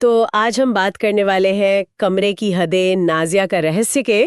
तो आज हम बात करने वाले हैं कमरे की हदें नाजिया का रहस्य के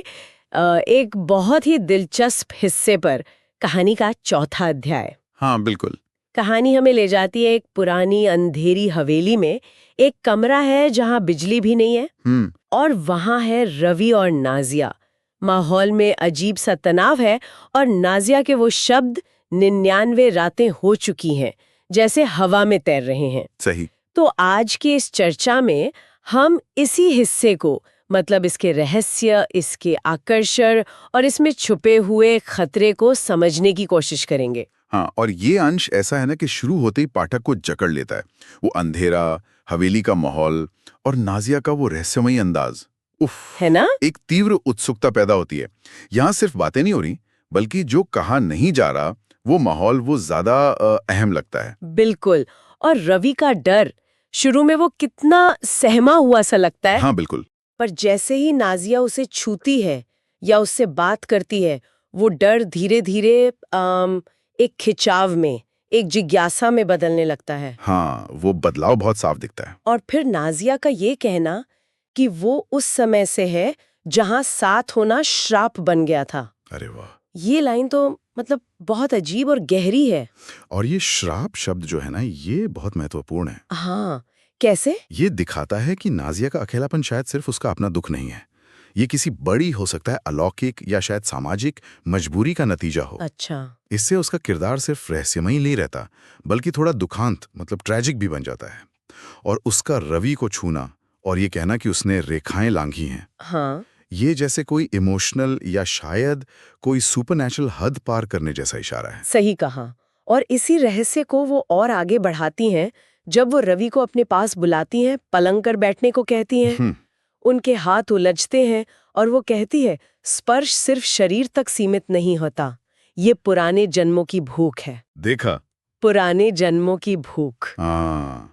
एक बहुत ही दिलचस्प हिस्से पर, कहानी का चौथा अध्याय। हाँ बिल्कुल। कहानी हमें ले जाती है एक पुरानी अंधेरी हवेली में। एक कमरा है जहाँ बिजली भी नहीं है और वहाँ है रवि और नाजिया। माहौल में अजीब सा तनाव है और नाजिया के वो शब्द 99 रातें हो चुकी हैं, जैसे हवा में तैर रहे हैं। सही। तो आज की इस चर्चा में हम इसी हिस्से को, मतलब इसके रहस्य, इसके आकर्षण और इसमें छुपे हुए खतरे को समझने की कोशिश करेंगे। हाँ, और ये अंश ऐसा है ना कि शुरू होते ही पाठक को जकड़ लेता है। वो अंधेरा, हवेली का माहौल और नाजिया का वो रहस्यमयी अंदाज, उफ, है ना? एक तीव्र उत्सुकता पैदा होती है। यहाँ सिर्फ बातें नहीं हो रही, बल्कि जो कहा नहीं जा रहा वो माहौल वो ज्यादा अहम लगता है। बिल्कुल। और रवि का डर, शुरू में वो कितना सहमा हुआ सा लगता है। हाँ बिल्कुल। पर जैसे ही नाजिया उसे छूती है या उससे बात करती है, वो डर धीरे धीरे एक खिंचाव में, एक जिज्ञासा में बदलने लगता है। हाँ, वो बदलाव बहुत साफ दिखता है। और फिर नाजिया का ये कहना कि वो उस समय से है जहां साथ होना श्राप बन गया था। अरे वाह, ये लाइन तो मतलब बहुत अजीब और गहरी है। और ये श्राप शब्द जो है ना, ये बहुत महत्वपूर्ण है। हाँ, कैसे? ये दिखाता है कि नाजिया का अकेलापन शायद सिर्फ उसका अपना दुख नहीं है, ये किसी बड़ी, हो सकता है अलौकिक या शायद सामाजिक मजबूरी का नतीजा हो। अच्छा। इससे उसका किरदार सिर्फ रहस्यमयी नहीं रहता, बल्कि थोड़ा दुखांत, मतलब ट्रेजिक भी बन जाता है। और उसका रवि को छूना और ये कहना कि उसने रेखाएं लांघी हैं, हाँ, ये जैसे कोई इमोशनल या शायद कोई सुपरनैचुरल हद पार करने जैसा इशारा है। सही कहा। और इसी रहस्य को वो और आगे बढ़ाती हैं जब वो रवि को अपने पास बुलाती हैं, पलंग कर बैठने को कहती हैं। उनके हाथ उलझते हैं और वो कहती है, स्पर्श सिर्फ शरीर तक सीमित नहीं होता, ये पुराने जन्मों की भूख है। देखा? पुराने जन्मों की भूख। हाँ,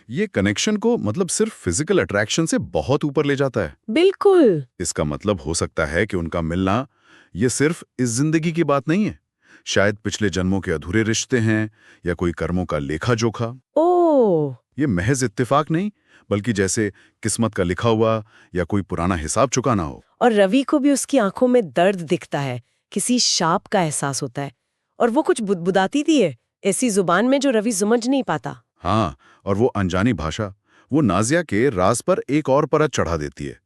ये कनेक्शन को मतलब सिर्फ फिजिकल अट्रैक्शन से बहुत ऊपर ले जाता है। बिल्कुल। इसका मतलब हो सकता है कि उनका मिलना ये सिर्फ इस जिंदगी की बात नहीं है, शायद पिछले जन्मों के अधूरे रिश्ते हैं या कोई कर्मों का लेखा जोखा। ओह, ये महज इत्तेफाक नहीं, बल्कि जैसे किस्मत का लिखा हुआ या कोई पुराना हिसाब चुकाना हो। और रवि को भी उसकी आंखों में दर्द दिखता है, किसी शाप का एहसास होता है। और वो कुछ बुदबुदाती थी है, ऐसी जुबान में जो रवि समझ नहीं पाता। हाँ, और वो अनजानी भाषा वो नाजिया के राज पर एक और परत चढ़ा देती है।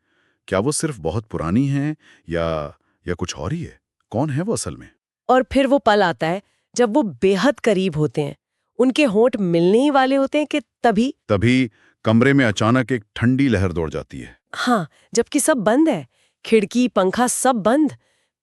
क्या वो सिर्फ बहुत पुरानी है या कुछ और ही है? कौन है वो असल में? और फिर वो पल आता है जब वो बेहद करीब होते हैं, उनके होंठ मिलने ही वाले होते हैं कि तभी कमरे में अचानक एक ठंडी लहर दौड़ जाती है। हाँ, जबकि सब बंद है, खिड़की, पंखा सब बंद,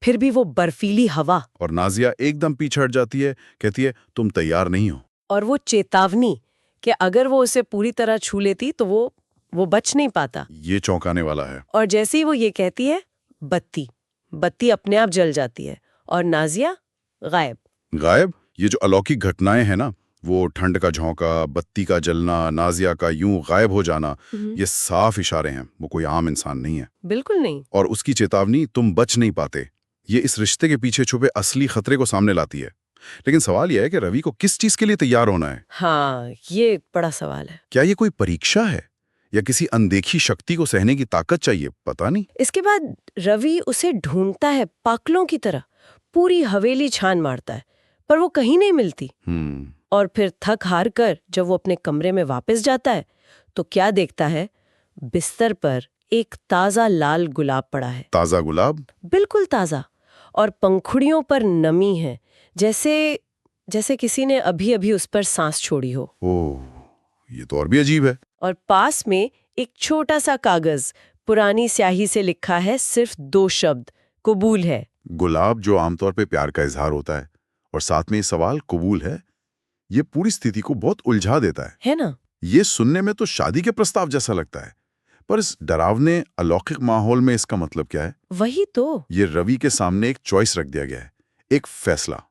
फिर भी वो बर्फीली हवा। और नाजिया एकदम पीछे हट जाती है, कहती है तुम तैयार नहीं हो। और वो चेतावनी कि अगर वो उसे पूरी तरह छू लेती तो वो बच नहीं पाता। ये चौंकाने वाला है। और जैसे ही वो ये कहती है, बत्ती अपने आप जल जाती है और नाजिया गायब। गायब? ये जो अलौकिक घटनाएं हैं ना, वो ठंड का झोंका, बत्ती का जलना, नाजिया का यूं गायब हो जाना, ये साफ इशारे हैं वो कोई आम इंसान नहीं है। बिल्कुल नहीं। और उसकी चेतावनी तुम बच नहीं पाते, ये इस रिश्ते के पीछे छुपे असली खतरे को सामने लाती है। लेकिन सवाल यह है कि रवि को किस चीज के लिए तैयार होना है? हाँ, ये एक बड़ा सवाल है। क्या ये कोई परीक्षा है या किसी अनदेखी शक्ति को सहने की ताकत चाहिए? पता नहीं। इसके बाद रवि उसे ढूंढता है पागलों की तरह, पूरी हवेली छान मारता है, पर वो कहीं नहीं मिलती। और फिर थक हार कर जब वो अपने कमरे में वापस जाता है तो क्या देखता है? बिस्तर पर एक ताजा लाल गुलाब पड़ा है। ताजा गुलाब? बिल्कुल ताजा। और पंखुड़ियों पर नमी है, जैसे किसी ने अभी अभी उस पर सांस छोड़ी हो। ओह, ये तो और भी अजीब है। और पास में एक छोटा सा कागज, पुरानी स्याही से लिखा है सिर्फ 2 शब्द, कबूल है। गुलाब जो आमतौर पे प्यार का इजहार होता है, और साथ में ये सवाल कबूल है, ये पूरी स्थिति को बहुत उलझा देता है ना? ये सुनने में तो शादी के प्रस्ताव जैसा लगता है, पर इस डरावने अलौकिक माहौल में इसका मतलब क्या है? वही तो। ये रवि के सामने एक चॉइस रख दिया गया है, एक फैसला।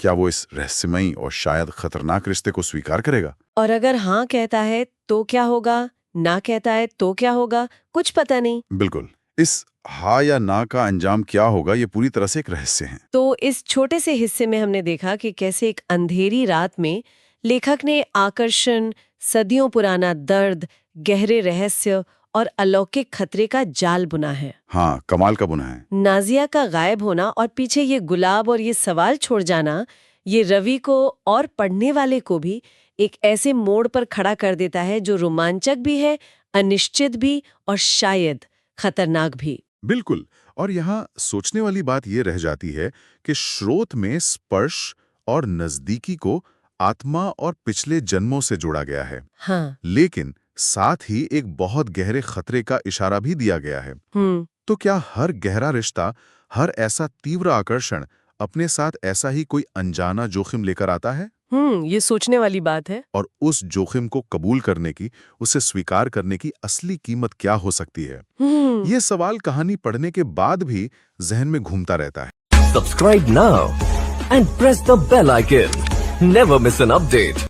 क्या वो इस रहस्यमयी और शायद खतरनाक रिश्ते को स्वीकार करेगा? और अगर हाँ कहता है तो क्या होगा, ना कहता है तो क्या होगा, कुछ पता नहीं। बिल्कुल। इस हाँ या ना का अंजाम क्या होगा, ये पूरी तरह से एक रहस्य है। तो इस छोटे से हिस्से में हमने देखा कि कैसे एक अंधेरी रात में लेखक ने आकर्षण, सदियों पुराना दर्द, गहरे रहस्य और अलौकिक खतरे का जाल बुना है। हाँ, कमाल का बुना है। नाजिया का गायब होना और पीछे ये गुलाब और ये सवाल छोड़ जाना, ये रवि को और पढ़ने वाले को भी एक ऐसे मोड़ पर खड़ा कर देता है जो रोमांचक भी है, अनिश्चित भी और शायद खतरनाक भी। बिल्कुल। और यहाँ सोचने वाली बात ये रह जाती है कि स्रोत में स्पर्श और नजदीकी को आत्मा और पिछले जन्मों से जोड़ा गया है। हाँ। लेकिन साथ ही एक बहुत गहरे खतरे का इशारा भी दिया गया है। तो क्या हर गहरा रिश्ता, हर ऐसा तीव्र आकर्षण अपने साथ ऐसा ही कोई अनजाना जोखिम लेकर आता है? ये सोचने वाली बात है। और उस जोखिम को कबूल करने की, उसे स्वीकार करने की असली कीमत क्या हो सकती है? ये सवाल कहानी पढ़ने के बाद भी जहन में घूमता रहता है। Subscribe now and press the bell icon. Never miss an update.